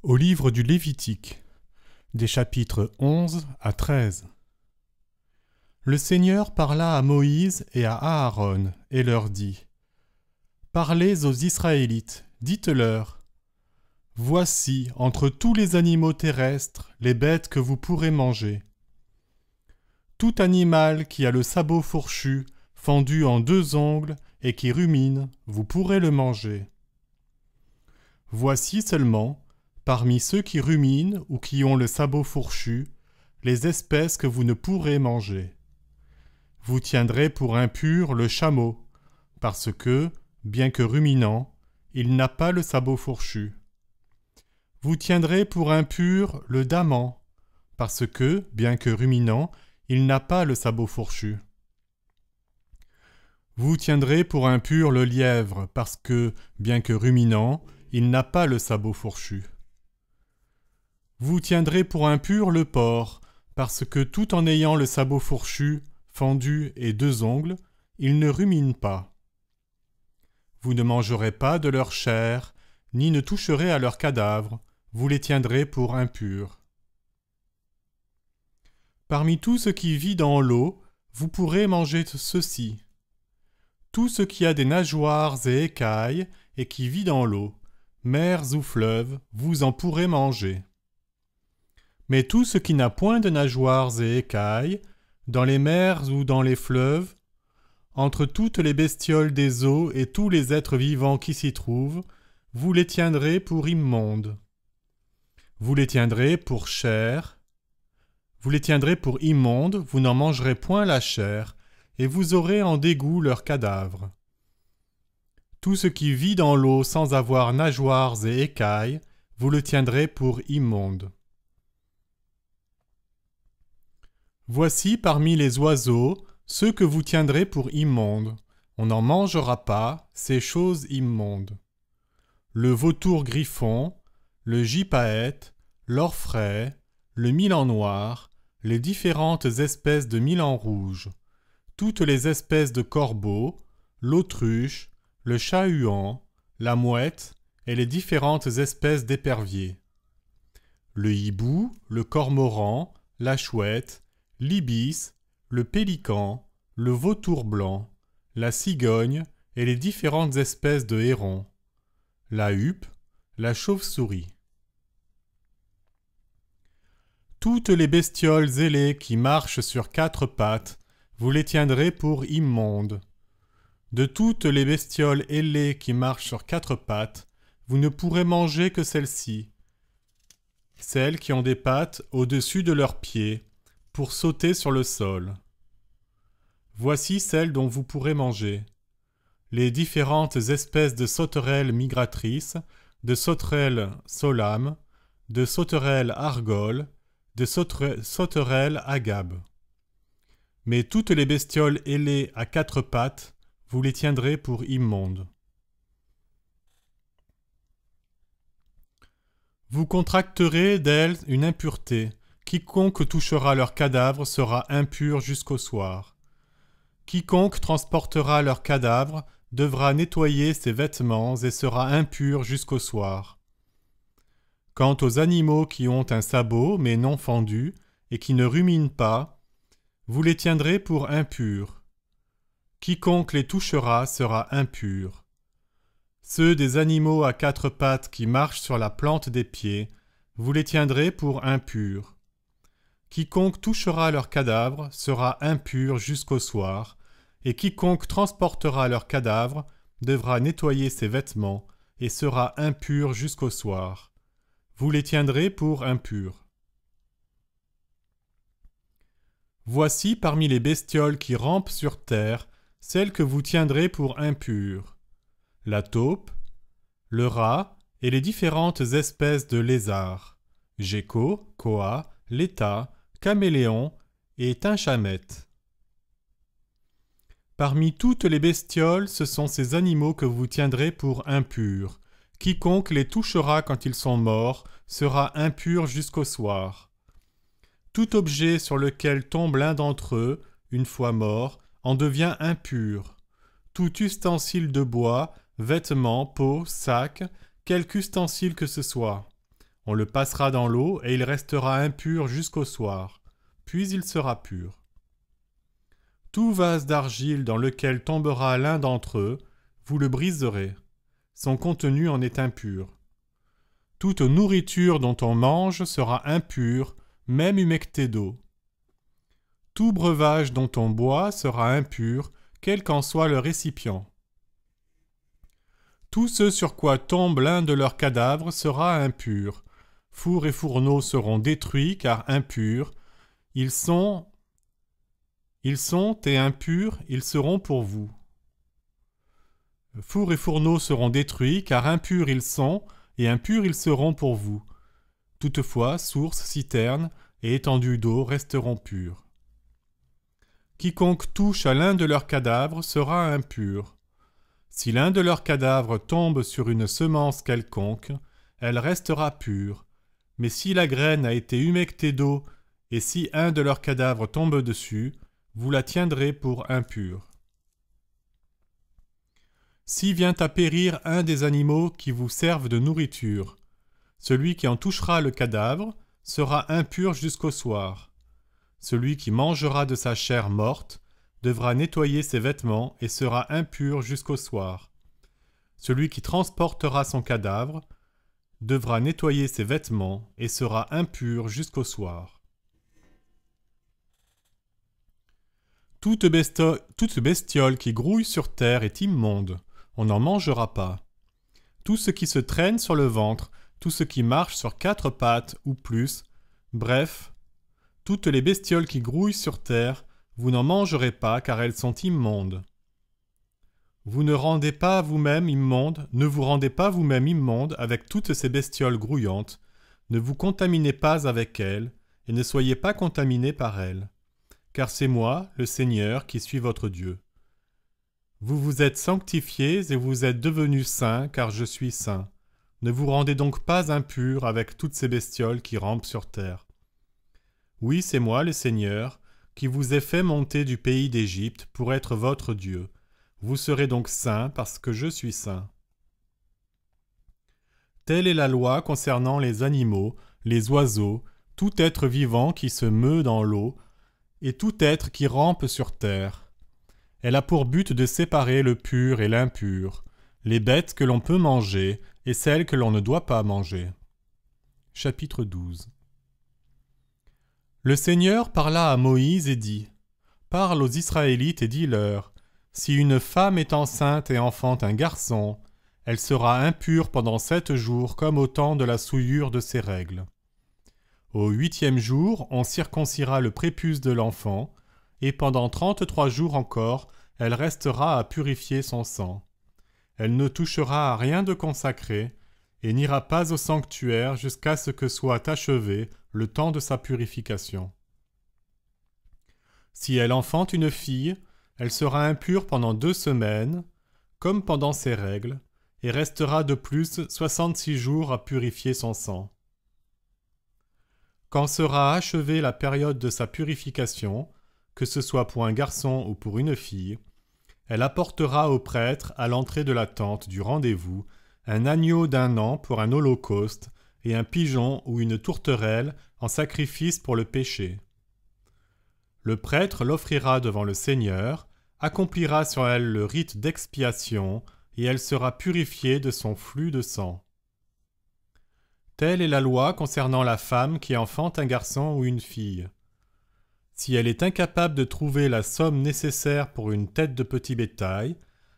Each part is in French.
Au livre du Lévitique, des chapitres 11 à 13. Le Seigneur parla à Moïse et à Aaron et leur dit : Parlez aux Israélites, dites-leur : Voici entre tous les animaux terrestres les bêtes que vous pourrez manger. Tout animal qui a le sabot fourchu, fendu en 2 ongles et qui rumine, vous pourrez le manger. Voici seulement, parmi ceux qui ruminent ou qui ont le sabot fourchu, les espèces que vous ne pourrez manger. Vous tiendrez pour impur le chameau, parce que, bien que ruminant, il n'a pas le sabot fourchu. Vous tiendrez pour impur le daman, parce que, bien que ruminant, il n'a pas le sabot fourchu. Vous tiendrez pour impur le lièvre, parce que, bien que ruminant, il n'a pas le sabot fourchu. Vous tiendrez pour impur le porc, parce que tout en ayant le sabot fourchu, fendu et 2 ongles, il ne rumine pas. Vous ne mangerez pas de leur chair, ni ne toucherez à leurs cadavres, vous les tiendrez pour impurs. Parmi tout ce qui vit dans l'eau, vous pourrez manger ceci. Tout ce qui a des nageoires et écailles et qui vit dans l'eau, mers ou fleuves, vous en pourrez manger. Mais tout ce qui n'a point de nageoires et écailles, dans les mers ou dans les fleuves, entre toutes les bestioles des eaux et tous les êtres vivants qui s'y trouvent, vous les tiendrez pour immondes. Vous les tiendrez pour chair. Vous les tiendrez pour immondes, vous n'en mangerez point la chair, et vous aurez en dégoût leurs cadavres. Tout ce qui vit dans l'eau sans avoir nageoires et écailles, vous le tiendrez pour immonde. Voici parmi les oiseaux ceux que vous tiendrez pour immondes. On n'en mangera pas, ces choses immondes. Le vautour griffon, le gypaète, l'orfraie, le milan noir, les différentes espèces de milan rouge, toutes les espèces de corbeaux, l'autruche, le chat-huant, la mouette et les différentes espèces d'éperviers. Le hibou, le cormoran, la chouette, l'ibis, le pélican, le vautour blanc, la cigogne et les différentes espèces de hérons, la huppe, la chauve-souris. Toutes les bestioles ailées qui marchent sur 4 pattes, vous les tiendrez pour immondes. De toutes les bestioles ailées qui marchent sur 4 pattes, vous ne pourrez manger que celles-ci, celles qui ont des pattes au-dessus de leurs pieds, pour sauter sur le sol. Voici celles dont vous pourrez manger. Les différentes espèces de sauterelles migratrices, de sauterelles solames, de sauterelles argoles, de sauterelles agabes. Mais toutes les bestioles ailées à 4 pattes, vous les tiendrez pour immondes. Vous contracterez d'elles une impureté. Quiconque touchera leur cadavre sera impur jusqu'au soir. Quiconque transportera leur cadavre devra nettoyer ses vêtements et sera impur jusqu'au soir. Quant aux animaux qui ont un sabot mais non fendu et qui ne ruminent pas, vous les tiendrez pour impurs. Quiconque les touchera sera impur. Ceux des animaux à 4 pattes qui marchent sur la plante des pieds, vous les tiendrez pour impurs. Quiconque touchera leur cadavre sera impur jusqu'au soir, et quiconque transportera leur cadavre devra nettoyer ses vêtements et sera impur jusqu'au soir. Vous les tiendrez pour impurs. Voici parmi les bestioles qui rampent sur terre celles que vous tiendrez pour impures: la taupe, le rat et les différentes espèces de lézards, gecko, koa, léta, caméléon et tinchamette. Parmi toutes les bestioles, ce sont ces animaux que vous tiendrez pour impurs. Quiconque les touchera quand ils sont morts sera impur jusqu'au soir. Tout objet sur lequel tombe l'un d'entre eux, une fois mort, en devient impur. Tout ustensile de bois, vêtements, peau, sac, quelque ustensile que ce soit, On le passera dans l'eau et il restera impur jusqu'au soir, puis il sera pur. Tout vase d'argile dans lequel tombera l'un d'entre eux, vous le briserez. Son contenu en est impur. Toute nourriture dont on mange sera impure, même humectée d'eau. Tout breuvage dont on boit sera impur, quel qu'en soit le récipient. Tout ce sur quoi tombe l'un de leurs cadavres sera impur. Fours et fourneaux seront détruits, car impurs. Ils sont et impurs, ils seront pour vous. Fours et fourneaux seront détruits, car impurs ils sont, et impurs ils seront pour vous. Toutefois, sources, citernes et étendues d'eau resteront pures. Quiconque touche à l'un de leurs cadavres sera impur. Si l'un de leurs cadavres tombe sur une semence quelconque, elle restera pure. Mais si la graine a été humectée d'eau, et si un de leurs cadavres tombe dessus, vous la tiendrez pour impure. Si vient à périr un des animaux qui vous servent de nourriture, celui qui en touchera le cadavre sera impur jusqu'au soir. Celui qui mangera de sa chair morte devra nettoyer ses vêtements et sera impur jusqu'au soir. Celui qui transportera son cadavre devra nettoyer ses vêtements et sera impur jusqu'au soir. Toute bestiole qui grouille sur terre est immonde, on n'en mangera pas. Tout ce qui se traîne sur le ventre, tout ce qui marche sur 4 pattes ou plus, bref, toutes les bestioles qui grouillent sur terre, vous n'en mangerez pas car elles sont immondes. Vous ne rendez pas vous-même immonde, ne vous rendez pas vous-même immonde avec toutes ces bestioles grouillantes, ne vous contaminez pas avec elles, et ne soyez pas contaminés par elles. Car c'est moi, le Seigneur, qui suis votre Dieu. Vous vous êtes sanctifiés et vous êtes devenus saints, car je suis saint. Ne vous rendez donc pas impurs avec toutes ces bestioles qui rampent sur terre. Oui, c'est moi, le Seigneur, qui vous ai fait monter du pays d'Égypte pour être votre Dieu. Vous serez donc saints parce que je suis saint. Telle est la loi concernant les animaux, les oiseaux, tout être vivant qui se meut dans l'eau, et tout être qui rampe sur terre. Elle a pour but de séparer le pur et l'impur, les bêtes que l'on peut manger et celles que l'on ne doit pas manger. Chapitre 12. Le Seigneur parla à Moïse et dit : Parle aux Israélites et dis-leur : Si une femme est enceinte et enfante un garçon, elle sera impure pendant 7 jours comme au temps de la souillure de ses règles. Au 8e jour, on circoncira le prépuce de l'enfant, et pendant 33 jours encore, elle restera à purifier son sang. Elle ne touchera à rien de consacré, et n'ira pas au sanctuaire jusqu'à ce que soit achevé le temps de sa purification. Si elle enfante une fille, elle sera impure pendant 2 semaines, comme pendant ses règles, et restera de plus 66 jours à purifier son sang. Quand sera achevée la période de sa purification, que ce soit pour un garçon ou pour une fille, elle apportera au prêtre à l'entrée de la tente du rendez-vous un agneau d'1 an pour un holocauste et un pigeon ou une tourterelle en sacrifice pour le péché. Le prêtre l'offrira devant le Seigneur, accomplira sur elle le rite d'expiation et elle sera purifiée de son flux de sang. Telle est la loi concernant la femme qui enfante un garçon ou une fille. Si elle est incapable de trouver la somme nécessaire pour une tête de petit bétail,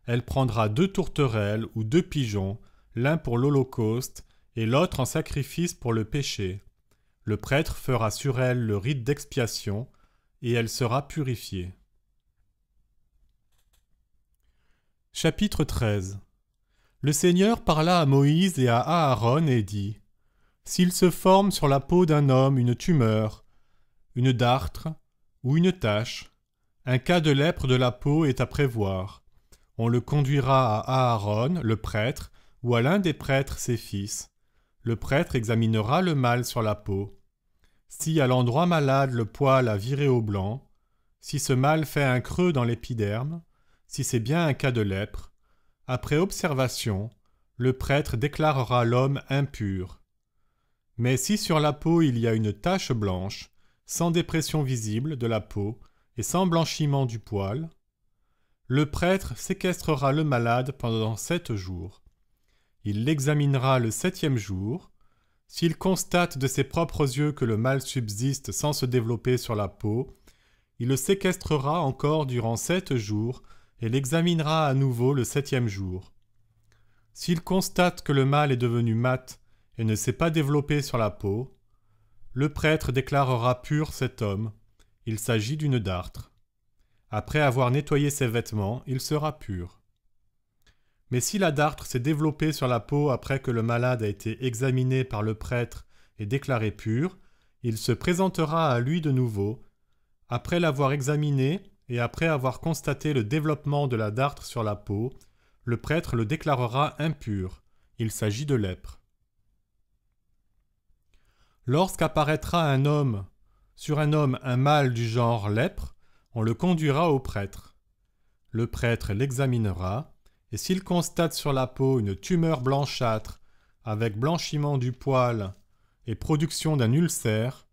elle prendra 2 tourterelles ou 2 pigeons, l'un pour l'holocauste et l'autre en sacrifice pour le péché. Le prêtre fera sur elle le rite d'expiation et elle sera purifiée. Chapitre 13. Le Seigneur parla à Moïse et à Aaron et dit : S'il se forme sur la peau d'un homme une tumeur, une dartre ou une tache, un cas de lèpre de la peau est à prévoir. On le conduira à Aaron, le prêtre, ou à l'un des prêtres ses fils. Le prêtre examinera le mal sur la peau. Si à l'endroit malade le poil a viré au blanc, si ce mal fait un creux dans l'épiderme, si c'est bien un cas de lèpre, après observation, le prêtre déclarera l'homme impur. Mais si sur la peau il y a une tache blanche, sans dépression visible de la peau et sans blanchiment du poil, le prêtre séquestrera le malade pendant 7 jours. Il l'examinera le 7e jour. S'il constate de ses propres yeux que le mal subsiste sans se développer sur la peau, il le séquestrera encore durant 7 jours et l'examinera à nouveau le 7e jour. S'il constate que le mal est devenu mat et ne s'est pas développé sur la peau, le prêtre déclarera pur cet homme. Il s'agit d'une dartre. Après avoir nettoyé ses vêtements, il sera pur. Mais si la dartre s'est développée sur la peau après que le malade a été examiné par le prêtre et déclaré pur, il se présentera à lui de nouveau, après l'avoir examiné et après avoir constaté le développement de la dartre sur la peau, le prêtre le déclarera impur. Il s'agit de lèpre. Lorsqu'apparaîtra sur un homme un mal du genre lèpre, on le conduira au prêtre. Le prêtre l'examinera, et s'il constate sur la peau une tumeur blanchâtre avec blanchiment du poil et production d'un ulcère,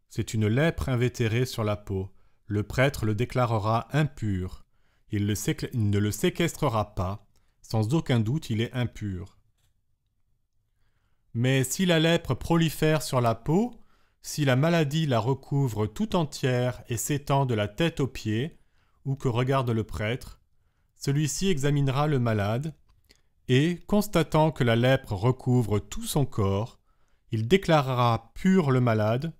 c'est une lèpre invétérée sur la peau. Le prêtre le déclarera impur. Il ne le séquestrera pas. Sans aucun doute, il est impur. Mais si la lèpre prolifère sur la peau, si la maladie la recouvre tout entière et s'étend de la tête aux pieds, où que regarde le prêtre, celui-ci examinera le malade, et, constatant que la lèpre recouvre tout son corps, il déclarera pur le malade,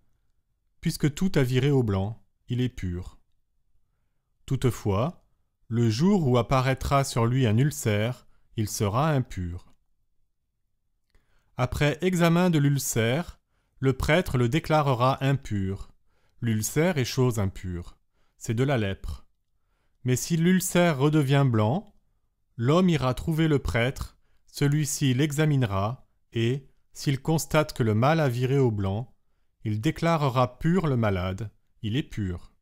puisque tout a viré au blanc, il est pur. Toutefois, le jour où apparaîtra sur lui un ulcère, il sera impur. Après examen de l'ulcère, le prêtre le déclarera impur. L'ulcère est chose impure, c'est de la lèpre. Mais si l'ulcère redevient blanc, l'homme ira trouver le prêtre, celui-ci l'examinera, et, s'il constate que le mal a viré au blanc, il déclarera pur le malade, il est pur.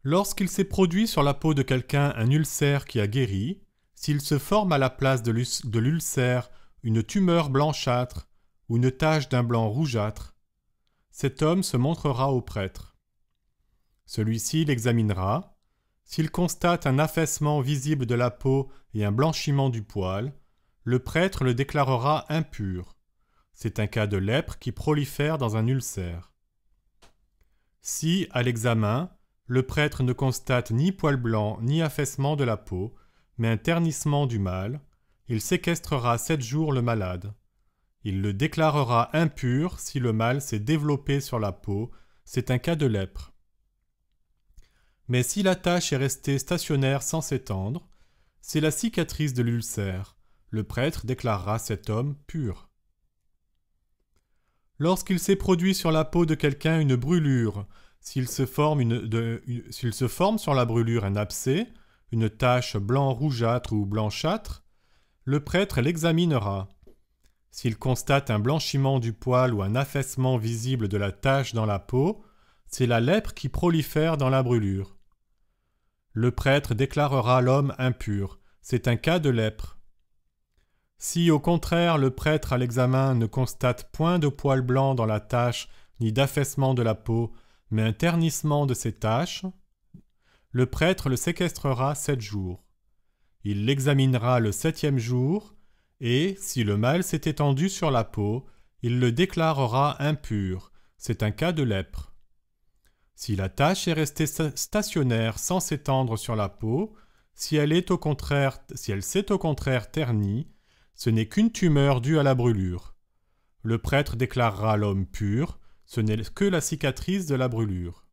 Lorsqu'il s'est produit sur la peau de quelqu'un un ulcère qui a guéri, s'il se forme à la place de l'ulcère une tumeur blanchâtre ou une tache d'un blanc rougeâtre, cet homme se montrera au prêtre. Celui-ci l'examinera. S'il constate un affaissement visible de la peau et un blanchiment du poil, le prêtre le déclarera impur. C'est un cas de lèpre qui prolifère dans un ulcère. Si, à l'examen, le prêtre ne constate ni poil blanc ni affaissement de la peau, mais un ternissement du mal, il séquestrera 7 jours le malade. Il le déclarera impur si le mal s'est développé sur la peau, c'est un cas de lèpre. Mais si la tache est restée stationnaire sans s'étendre, c'est la cicatrice de l'ulcère. Le prêtre déclarera cet homme pur. Lorsqu'il s'est produit sur la peau de quelqu'un une brûlure, s'il se forme sur la brûlure un abcès, une tache blanc-rougeâtre ou blanchâtre, le prêtre l'examinera. S'il constate un blanchiment du poil ou un affaissement visible de la tache dans la peau, c'est la lèpre qui prolifère dans la brûlure. Le prêtre déclarera l'homme impur. C'est un cas de lèpre. Si, au contraire, le prêtre à l'examen ne constate point de poil blanc dans la tache ni d'affaissement de la peau, mais un ternissement de ces taches, le prêtre le séquestrera 7 jours. Il l'examinera le 7e jour, et, si le mal s'est étendu sur la peau, il le déclarera impur. C'est un cas de lèpre. Si la tache est restée stationnaire sans s'étendre sur la peau, si elle s'est au contraire ternie, ce n'est qu'une tumeur due à la brûlure. Le prêtre déclarera l'homme pur, ce n'est que la cicatrice de la brûlure.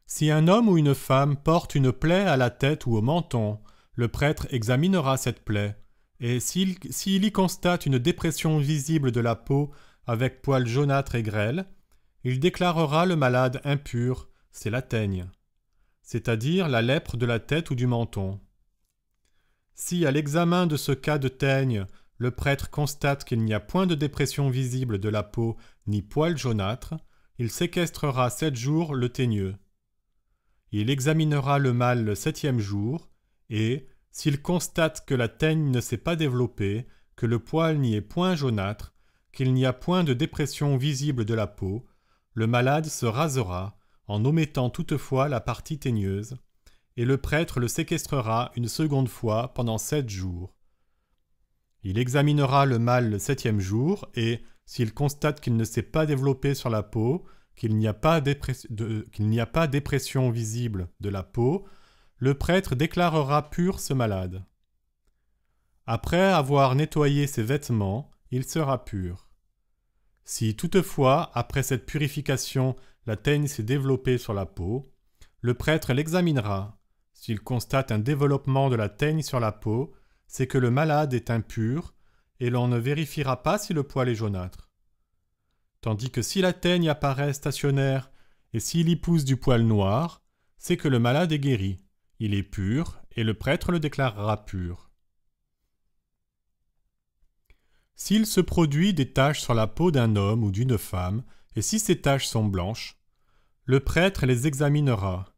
Si un homme ou une femme porte une plaie à la tête ou au menton, le prêtre examinera cette plaie, et s'il y constate une dépression visible de la peau avec poils jaunâtres et grêles, il déclarera le malade impur, c'est la teigne, c'est-à-dire la lèpre de la tête ou du menton. Si, à l'examen de ce cas de teigne, le prêtre constate qu'il n'y a point de dépression visible de la peau ni poils jaunâtres, il séquestrera 7 jours le teigneux. Il examinera le mal le 7e jour, et, S'il constate que la teigne ne s'est pas développée, que le poil n'y est point jaunâtre, qu'il n'y a point de dépression visible de la peau, le malade se rasera, en omettant toutefois la partie teigneuse, et le prêtre le séquestrera une seconde fois pendant 7 jours. Il examinera le mal le 7e jour, et, s'il constate qu'il ne s'est pas développé sur la peau, qu'il n'y a pas dépression visible de la peau, le prêtre déclarera pur ce malade. Après avoir nettoyé ses vêtements, il sera pur. Si toutefois, après cette purification, la teigne s'est développée sur la peau, le prêtre l'examinera. S'il constate un développement de la teigne sur la peau, c'est que le malade est impur, et l'on ne vérifiera pas si le poil est jaunâtre. Tandis que si la teigne apparaît stationnaire et s'il y pousse du poil noir, c'est que le malade est guéri. Il est pur, et le prêtre le déclarera pur. S'il se produit des taches sur la peau d'un homme ou d'une femme, et si ces taches sont blanches, le prêtre les examinera.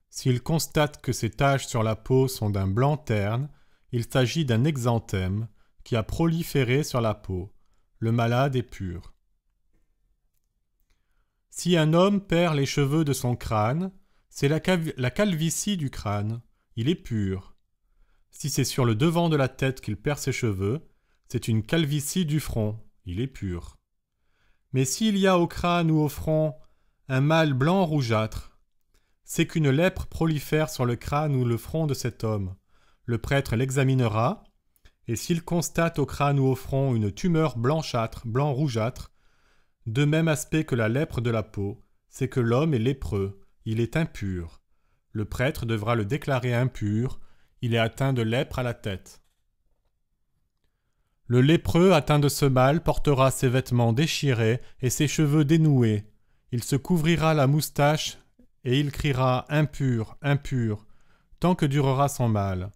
S'il constate que ces taches sur la peau sont d'un blanc terne, il s'agit d'un exanthème qui a proliféré sur la peau. Le malade est pur. Si un homme perd les cheveux de son crâne, c'est la calvitie du crâne. Il est pur. Si c'est sur le devant de la tête qu'il perd ses cheveux, c'est une calvitie du front. Il est pur. Mais s'il y a au crâne ou au front un mal blanc rougeâtre, c'est qu'une lèpre prolifère sur le crâne ou le front de cet homme. Le prêtre l'examinera, et s'il constate au crâne ou au front une tumeur blanchâtre, blanc-rougeâtre, de même aspect que la lèpre de la peau, c'est que l'homme est lépreux, il est impur. Le prêtre devra le déclarer impur, il est atteint de lèpre à la tête. Le lépreux atteint de ce mal portera ses vêtements déchirés et ses cheveux dénoués. Il se couvrira la moustache et il criera « Impur, impur », tant que durera son mal.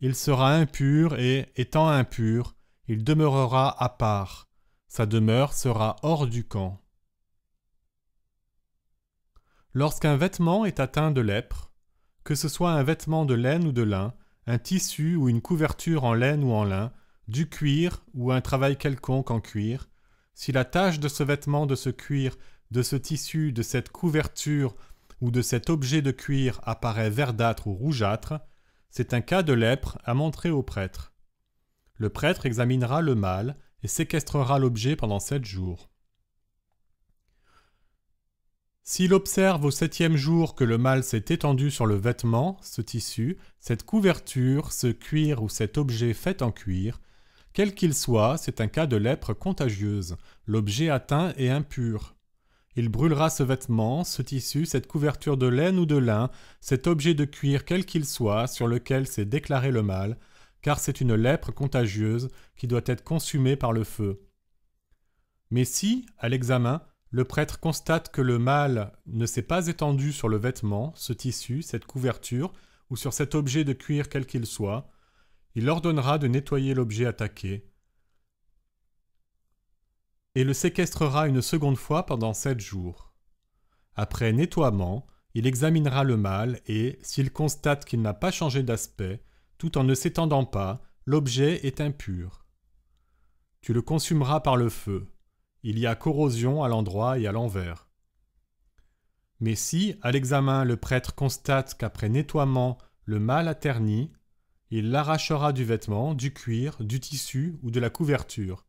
Il sera impur et, étant impur, il demeurera à part. Sa demeure sera hors du camp. Lorsqu'un vêtement est atteint de lèpre, que ce soit un vêtement de laine ou de lin, un tissu ou une couverture en laine ou en lin, du cuir ou un travail quelconque en cuir, si la tache de ce vêtement, de ce cuir, de ce tissu, de cette couverture ou de cet objet de cuir apparaît verdâtre ou rougeâtre, c'est un cas de lèpre à montrer au prêtre. Le prêtre examinera le mal et séquestrera l'objet pendant 7 jours. S'il observe au 7e jour que le mal s'est étendu sur le vêtement, ce tissu, cette couverture, ce cuir ou cet objet fait en cuir, quel qu'il soit, c'est un cas de lèpre contagieuse. L'objet atteint est impur. Il brûlera ce vêtement, ce tissu, cette couverture de laine ou de lin, cet objet de cuir quel qu'il soit, sur lequel s'est déclaré le mal, car c'est une lèpre contagieuse qui doit être consumée par le feu. Mais si, à l'examen, le prêtre constate que le mal ne s'est pas étendu sur le vêtement, ce tissu, cette couverture, ou sur cet objet de cuir quel qu'il soit, il ordonnera de nettoyer l'objet attaqué et le séquestrera une seconde fois pendant 7 jours. Après nettoiement, il examinera le mal et, s'il constate qu'il n'a pas changé d'aspect, tout en ne s'étendant pas, l'objet est impur. Tu le consumeras par le feu. Il y a corrosion à l'endroit et à l'envers. Mais si, à l'examen, le prêtre constate qu'après nettoiement, le mal a terni, il l'arrachera du vêtement, du cuir, du tissu ou de la couverture.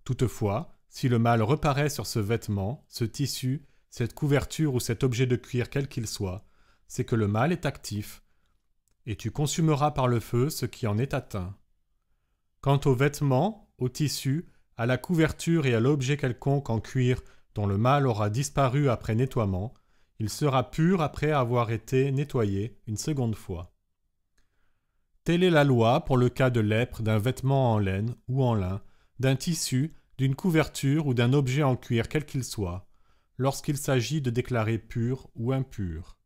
Toutefois, si le mal reparaît sur ce vêtement, ce tissu, cette couverture ou cet objet de cuir quel qu'il soit, c'est que le mal est actif, et tu consumeras par le feu ce qui en est atteint. Quant aux vêtements, au tissu, à la couverture et à l'objet quelconque en cuir dont le mal aura disparu après nettoiement, il sera pur après avoir été nettoyé une seconde fois. Telle est la loi pour le cas de lèpre d'un vêtement en laine ou en lin, d'un tissu, d'une couverture ou d'un objet en cuir quel qu'il soit, lorsqu'il s'agit de déclarer pur ou impur.